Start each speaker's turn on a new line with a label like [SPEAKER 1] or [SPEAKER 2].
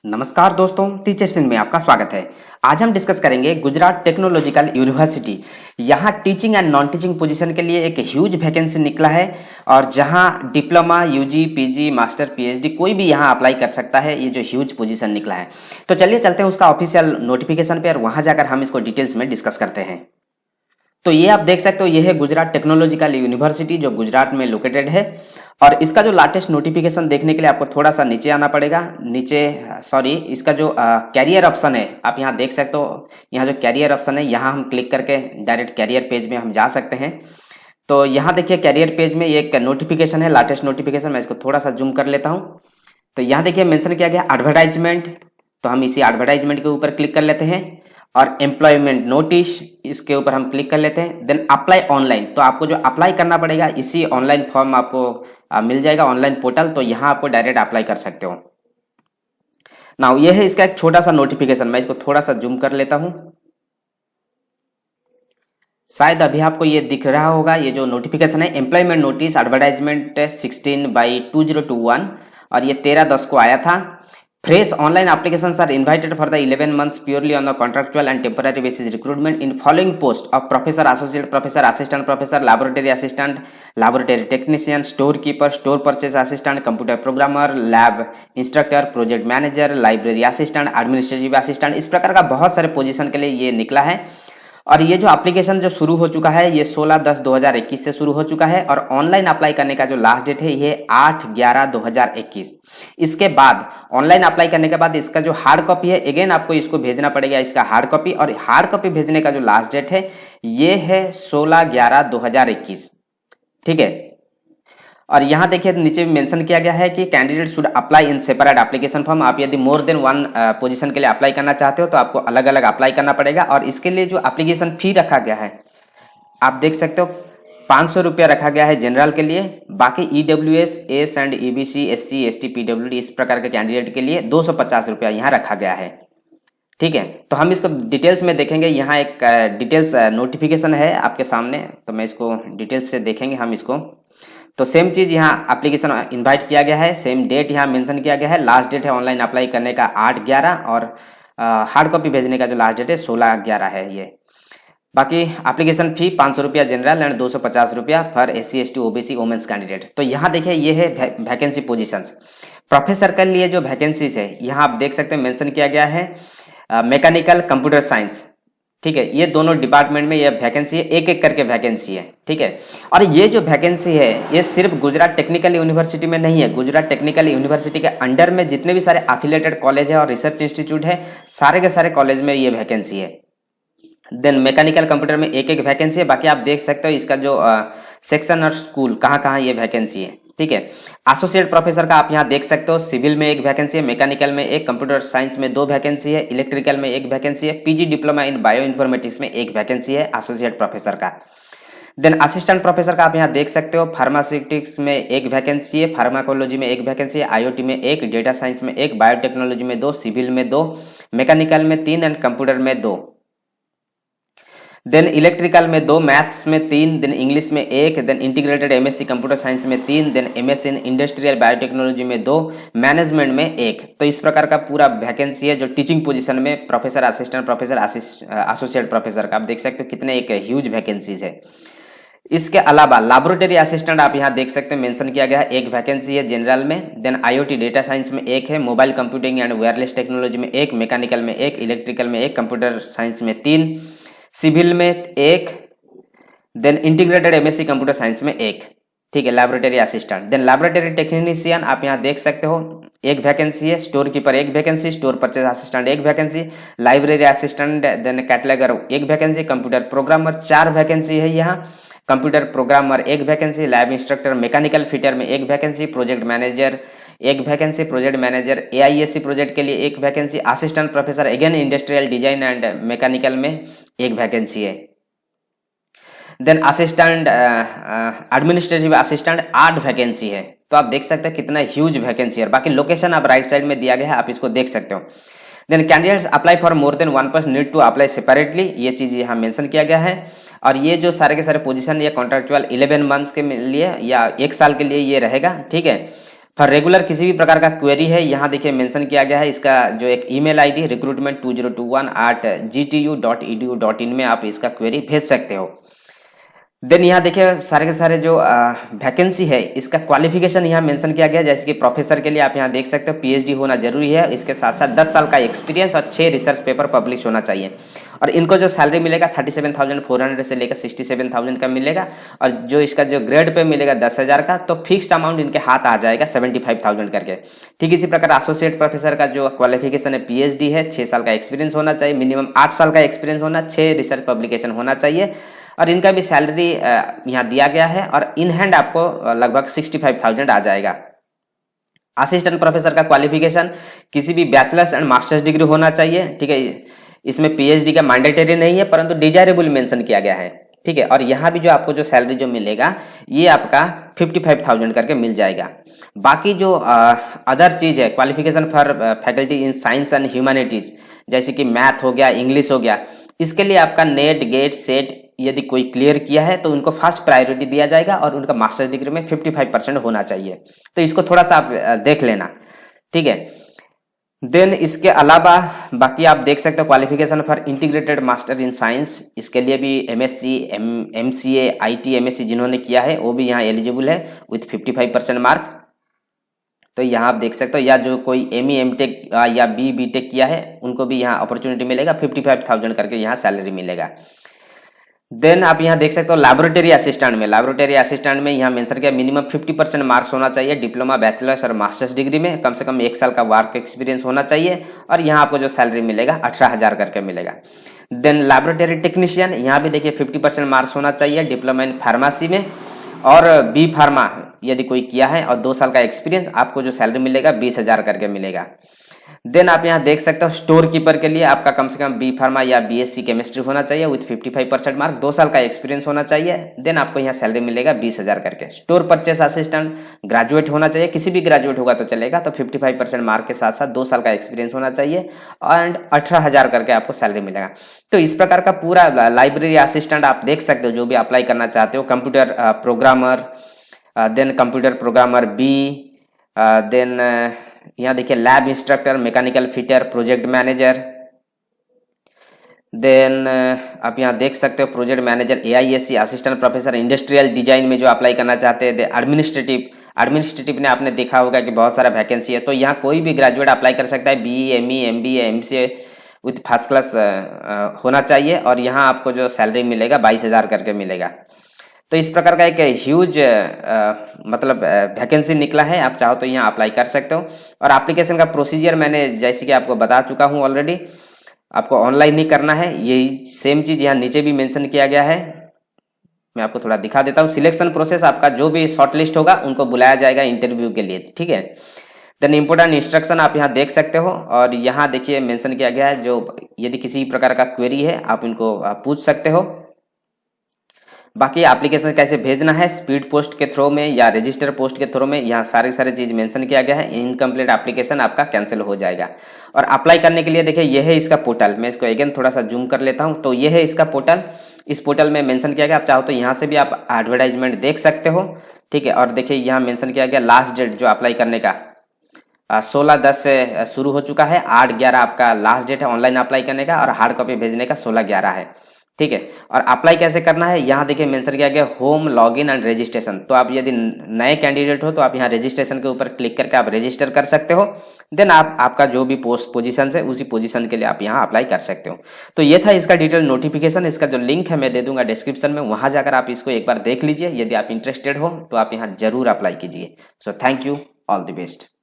[SPEAKER 1] नमस्कार दोस्तों, टीचरसिन में आपका स्वागत है। आज हम डिस्कस करेंगे गुजरात टेक्नोलॉजिकल यूनिवर्सिटी। यहाँ teaching and non teaching position के लिए एक ह्यूज वैकेंसी निकला है और जहाँ diploma, UG, PG, master, PhD कोई भी यहाँ अप्लाई कर सकता है। ये जो ह्यूज पोजीशन निकला है, तो चलिए चलते हैं उसका ऑफिशियल नोटिफिकेशन पे और वहाँ जाकर हम इसको डिटेल्स में डिस्कस करते हैं। तो ये आप देख सकते हो, ये है गुजरात टेक्नोलॉजिकल यूनिवर्सिटी जो गुजरात में लोकेटेड है। और इसका जो लेटेस्ट नोटिफिकेशन देखने के लिए आपको थोड़ा सा नीचे आना पड़ेगा। इसका जो कैरियर ऑप्शन है आप यहाँ देख सकते हो। यहाँ जो कैरियर ऑप्शन है यहाँ हम क्लिक करके डायरेक्ट कैरियर पेज में हम जा सकते हैं। तो यहाँ देखिए कैरियर पेज में एक नोटिफिकेशन है, लेटेस्ट नोटिफिकेशन। मैं इसको थोड़ा सा जूम कर लेता हूँ। तो यहाँ देखिए मेंशन किया गया एडवर्टाइजमेंट, तो हम इसी एडवर्टाइजमेंट के ऊपर क्लिक कर लेते हैं। और एम्प्लॉयमेंट नोटिस, इसके ऊपर हम क्लिक कर लेते हैं। देन अप्लाई ऑनलाइन, तो आपको जो अप्लाई करना पड़ेगा इसी ऑनलाइन फॉर्म आपको मिल जाएगा, ऑनलाइन पोर्टल। तो यहाँ आपको डायरेक्ट अप्लाई कर सकते हो। नाउ ये है इसका एक छोटा सा नोटिफिकेशन। मैं इसको थोड़ा सा जूम कर लेता हूं। शायद अभी आपको ये दिख रहा होगा। ये जो नोटिफिकेशन है एम्प्लॉयमेंट नोटिस एडवर्टाइजमेंट 16/2021 और ये 13/10 को आया था। Fresh online applications are invited for the 11 months purely on the contractual and temporary basis recruitment in following post of professor, associate professor, assistant professor, laboratory assistant, laboratory technician, storekeeper, store purchase assistant, computer programmer, lab instructor, project manager, library assistant, administrative assistant। इस प्रकार का बहुत सारे position के लिए ये निकला है। और ये जो एप्लीकेशन जो शुरू हो चुका है ये 16/10/2021 से शुरू हो चुका है और ऑनलाइन अप्लाई करने का जो लास्ट डेट है ये 8/11/2021। इसके बाद ऑनलाइन अप्लाई करने के बाद इसका जो हार्ड कॉपी है अगेन आपको इसको भेजना पड़ेगा, इसका हार्ड कॉपी। और हार्ड कॉपी भेजने का जो लास्ट डेट है ये है 16/11/2021। ठीक है। और यहाँ देखिए नीचे मेंशन किया गया है कि candidate should apply in separate application form. आप यदि मोर देन वन पोजीशन के लिए अप्लाई करना चाहते हो तो आपको अलग अलग अप्लाई करना पड़ेगा। और इसके लिए जो एप्लीकेशन फी रखा गया है आप देख सकते हो 500 रुपया रखा गया है जनरल के लिए। बाकी EWS, S and EBC, SC, ST, PWD इस प्रकार के कैंडिडेट के लिए 250 रुपया यहाँ रखा गया है। ठीक है। तो हम इसको डिटेल्स में देखेंगे। यहाँ एक डिटेल्स नोटिफिकेशन है आपके सामने, तो मैं इसको डिटेल्स से देखेंगे हम इसको। तो सेम चीज यहाँ एप्लीकेशन इनवाइट किया गया है, सेम डेट यहाँ मेंशन किया गया है। लास्ट डेट है ऑनलाइन अप्लाई करने का 8/11 और हार्ड कॉपी भेजने का जो लास्ट डेट है 16/11 है ये। बाकी एप्लीकेशन फी 500 रुपया जनरल एंड 250 रुपया for SC, ST, OBC women's candidate. तो यहाँ देखिए ये है वैकेंसी पोजीशंस। प्रोफेसर के लिए जो वैकेंसीज है यहाँ आप देख सकते हैं मेंशन किया गया है मैकेनिकल, कंप्यूटर साइंस। ठीक है। ये दोनों डिपार्टमेंट में ये वैकेंसी है, एक एक करके वैकेंसी है। ठीक है। और ये जो वैकेंसी है ये सिर्फ गुजरात टेक्निकल यूनिवर्सिटी में नहीं है। गुजरात टेक्निकल यूनिवर्सिटी के अंडर में जितने भी सारे एफिलिएटेड कॉलेज है और रिसर्च इंस्टीट्यूट है सारे के सारे कॉलेज में ये वैकेंसी है। देन मैकेनिकल कंप्यूटर में एक एक वैकेंसी है। बाकी आप देख सकते हो इसका जो सेक्शन और स्कूल कहाँ कहाँ ये वैकेंसी है। ठीक है। एसोसिएट प्रोफेसर का आप यहाँ देख सकते हो, सिविल में एक वैकेंसी है, मैकेनिकल में एक, कंप्यूटर साइंस में 2 वैकेंसी है, इलेक्ट्रिकल में 1 वैकेंसी है, PG diploma in bio informatics में 1 वैकेंसी है एसोसिएट प्रोफेसर का। देन असिस्टेंट प्रोफेसर का आप यहाँ देख सकते हो, फार्मास्यूटिक्स में 1 वैकेंसी है, फार्माकोलॉजी में 1 वैकेंसी है, IoT में 1, डेटा साइंस में 1, बायोटेक्नोलॉजी में 2, सिविल में 2, मैकेनिकल में 3 एंड कंप्यूटर में 2। देन इलेक्ट्रिकल में 2, मैथ्स में 3, देन इंग्लिश में 1, then integrated MSc computer science में 3, then MS in industrial biotechnology में 2, मैनेजमेंट में 1। तो इस प्रकार का पूरा वैकेंसी है जो टीचिंग पोजीशन में professor, assistant professor, associate professor का। आप देख सकते हो कितने एक ह्यूज वैकेंसीज है। इसके अलावा लैबोरेटरी असिस्टेंट आप यहाँ देख सकते हैं मेंशन किया गया है, 1 वैकेंसी है जनरल में। देन IoT डेटा साइंस में 1 है, mobile computing and wireless technology में 1, मैकेनिकल में 1, इलेक्ट्रिकल में 1, कंप्यूटर साइंस में 3, सिविल में 1, then integrated MSc computer science में 1। ठीक है। Laboratory assistant, then laboratory technician आप यहाँ देख सकते हो 1 वैकेंसी है, store keeper 1 vacancy, store purchase assistant 1 vacancy, library assistant, then cataloguer 1 vacancy, computer programmer 4 vacancy है यहाँ, computer programmer 1 vacancy, lab instructor mechanical fitter में 1 vacancy, project manager 1 vacancy, project manager AISC project के लिए 1 vacancy, assistant professor again industrial design and mechanical में 1 vacancy है। Then assistant administrative assistant 8 vacancy है। तो आप देख सकते हैं कितना ह्यूज वैकेंसी है। बाकी लोकेशन आप राइट साइड में दिया गया है, आप इसको देख सकते हो। Then candidates apply for more than 1 person need to apply separately, ये चीज यहाँ मेंशन किया गया है। और ये जो सारे के सारे पोजीशन ये कॉन्ट्रेक्चुअल 11 मंथ्स के लिए या 1 साल के लिए ये रहेगा। ठीक है। फॉर रेगुलर किसी भी प्रकार का क्वेरी है, यहाँ देखिए मेंशन किया गया है इसका जो एक ईमेल आईडी recruitment2021@gtu.edu.in में आप इसका क्वेरी भेज सकते हो। देन यहाँ देखिए सारे के सारे जो वैकेंसी है इसका क्वालिफिकेशन यहाँ मेंशन किया गया है। जैसे कि प्रोफेसर के लिए आप यहाँ देख सकते हो पीएचडी होना जरूरी है, इसके साथ साथ 10 साल का एक्सपीरियंस और 6 रिसर्च पेपर पब्लिश होना चाहिए। और इनको जो सैलरी मिलेगा 37,400 से लेकर 67,000 का मिलेगा, और जो इसका जो ग्रेड पे मिलेगा 10,000 का, तो फिक्स्ड अमाउंट इनके हाथ आ जाएगा 75,000 करके। ठीक इसी प्रकार एसोसिएट प्रोफेसर का जो क्वालिफिकेशन है पीएचडी है, 6 साल का एक्सपीरियंस होना चाहिए, मिनिमम 8 साल का एक्सपीरियंस होना, 6 रिसर्च पब्लिकेशन होना चाहिए, और इनका भी सैलरी यहाँ दिया गया है, और इन हैंड आपको लगभग 65,000 आ जाएगा। असिस्टेंट प्रोफेसर का क्वालिफिकेशन किसी भी बैचलर्स एंड मास्टर्स डिग्री होना चाहिए। ठीक है, इसमें पीएचडी का मैंडेटरी नहीं है परंतु डिजायरेबल मेंशन किया गया है। ठीक है, और यहाँ भी जो आपको जो सैलरी जो मिलेगा ये आपका 55,000 करके मिल जाएगा। बाकी जो अदर चीज है qualification for faculty in science and humanities, जैसे कि मैथ हो गया, इंग्लिश हो गया, इसके लिए आपका नेट गेट सेट यदि कोई क्लियर किया है तो उनको फर्स्ट प्रायोरिटी दिया जाएगा, और उनका मास्टर्स डिग्री में 55% होना चाहिए। तो इसको थोड़ा सा आप देख लेना। ठीक है, देन इसके अलावा बाकी आप देख सकते हो qualification for integrated master in science, इसके लिए भी एमएससी, एमसीए, आईटी, एमएससी जिन्होंने किया है वो भी यहाँ एलिजिबल है विथ 55% मार्क। तो यहाँ आप देख सकते हो, या जो कोई एमई एमटेक या बीटेक किया है उनको भी यहाँ अपॉर्चुनिटी मिलेगा, 55,000 करके यहाँ सैलरी मिलेगा। देन आप यहाँ देख सकते हो लैबोरेटरी असिस्टेंट में यहाँ मेंशन किया मिनिमम 50% मार्क्स होना चाहिए, डिप्लोमा, बैचलर्स और मास्टर्स डिग्री में कम से कम 1 साल का वर्क एक्सपीरियंस होना चाहिए, और यहाँ आपको जो सैलरी मिलेगा 18,000 करके मिलेगा। देन लैबोरेटरी टेक्नीशियन, यहाँ भी देखिए 50% मार्क्स होना चाहिए, डिप्लोमा इन फार्मेसी में और बी फार्मा यदि कोई किया है और 2 साल का एक्सपीरियंस, आपको जो सैलरी मिलेगा 20,000 करके मिलेगा। देन आप यहाँ देख सकते हो स्टोर कीपर के लिए आपका कम से कम बी फार्मा या बीएससी केमिस्ट्री होना चाहिए विथ 55% मार्क, 2 साल का एक्सपीरियंस होना चाहिए। देन आपको यहाँ सैलरी मिलेगा 20,000 करके। स्टोर परचेस असिस्टेंट ग्रेजुएट होना चाहिए, किसी भी ग्रेजुएट होगा तो चलेगा, तो 55% मार्क के साथ साथ 2 साल का एक्सपीरियंस होना चाहिए, एंड 18,000 करके आपको सैलरी मिलेगा। तो इस प्रकार का पूरा लाइब्रेरी असिस्टेंट आप देख सकते हो जो भी अप्लाई करना चाहते हो। Computer programmer, then computer programmer B, then यहाँ देखिए lab instructor, mechanical fitter, project manager. Then आप यहाँ देख सकते हो project manager, AISC, assistant professor industrial design में जो अप्लाई करना चाहते हैं। एडमिनिस्ट्रेटिव ने आपने देखा होगा कि बहुत सारा वैकेंसी है, तो यहाँ कोई भी ग्रेजुएट अप्लाई कर सकता है, BE, ME, MBA, MCA with first class होना चाहिए, और यहाँ आपको जो सैलरी मिलेगा 22,000 करके मिलेगा। तो इस प्रकार का एक ह्यूज मतलब वैकेंसी निकला है, आप चाहो तो यहाँ अप्लाई कर सकते हो। और एप्लीकेशन का प्रोसीजर मैंने जैसे कि आपको बता चुका हूँ ऑलरेडी, आपको ऑनलाइन ही करना है। यही सेम चीज यहाँ नीचे भी मेंशन किया गया है, मैं आपको थोड़ा दिखा देता हूँ। सिलेक्शन प्रोसेस, आपका जो भी शॉर्टलिस्ट होगा उनको बुलाया जाएगा इंटरव्यू के लिए। ठीक है, देन इंपोर्टेंट इंस्ट्रक्शन आप यहाँ देख सकते हो, और यहाँ देखिए मेंशन किया गया है जो यदि किसी प्रकार का क्वेरी है आप इनको पूछ सकते हो। बाकी एप्लीकेशन कैसे भेजना है, स्पीड पोस्ट के थ्रू में या रजिस्टर पोस्ट के थ्रू में, यहाँ सारे चीज मेंशन किया गया है। इनकम्प्लीट एप्लीकेशन आपका कैंसिल हो जाएगा। और अप्लाई करने के लिए देखिए यह है इसका पोर्टल, मैं इसको अगेन थोड़ा सा जूम कर लेता हूँ। तो यह है इसका पोर्टल, इस पोर्टल में मेंशन किया गया, आप चाहो तो यहाँ से भी आप एडवर्टाइजमेंट देख सकते हो। ठीक है, और देखिए यहाँ मेंशन किया गया लास्ट डेट जो अप्लाई करने का 16/10 से शुरू हो चुका है, 8/11 आपका लास्ट डेट है ऑनलाइन अप्लाई करने का, और हार्ड कॉपी भेजने का 16/11 है। ठीक है, और अप्लाई कैसे करना है यहाँ देखिए मेंशन किया गया होम, लॉगिन एंड रजिस्ट्रेशन। तो आप यदि नए कैंडिडेट हो तो आप यहाँ रजिस्ट्रेशन के ऊपर क्लिक करके आप रजिस्टर कर सकते हो। देन आप आपका जो भी पोस्ट पोजीशन है उसी पोजीशन के लिए आप यहाँ अप्लाई कर सकते हो। तो ये था इसका डिटेल नोटिफिकेशन, इसका जो लिंक है मैं दे दूंगा डिस्क्रिप्शन में, वहां जाकर आप इसको एक बार देख लीजिए। यदि आप इंटरेस्टेड हो तो आप यहाँ जरूर अप्लाई कीजिए। So thank you, all the best.